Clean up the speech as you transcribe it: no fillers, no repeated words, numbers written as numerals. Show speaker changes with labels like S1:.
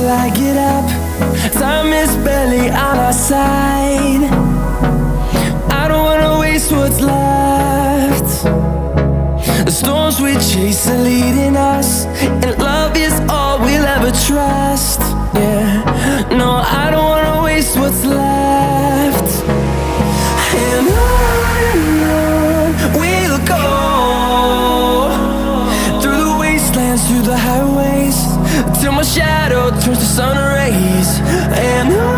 S1: till I get up. Time is barely on our side. I don't wanna waste what's left. The storms we chase are leading us, and love is all we'll ever trust. Yeah, no, I don't wanna waste what's left. And on we'll go, through the wastelands, through the highways, till my shadow turns to sun rays. And on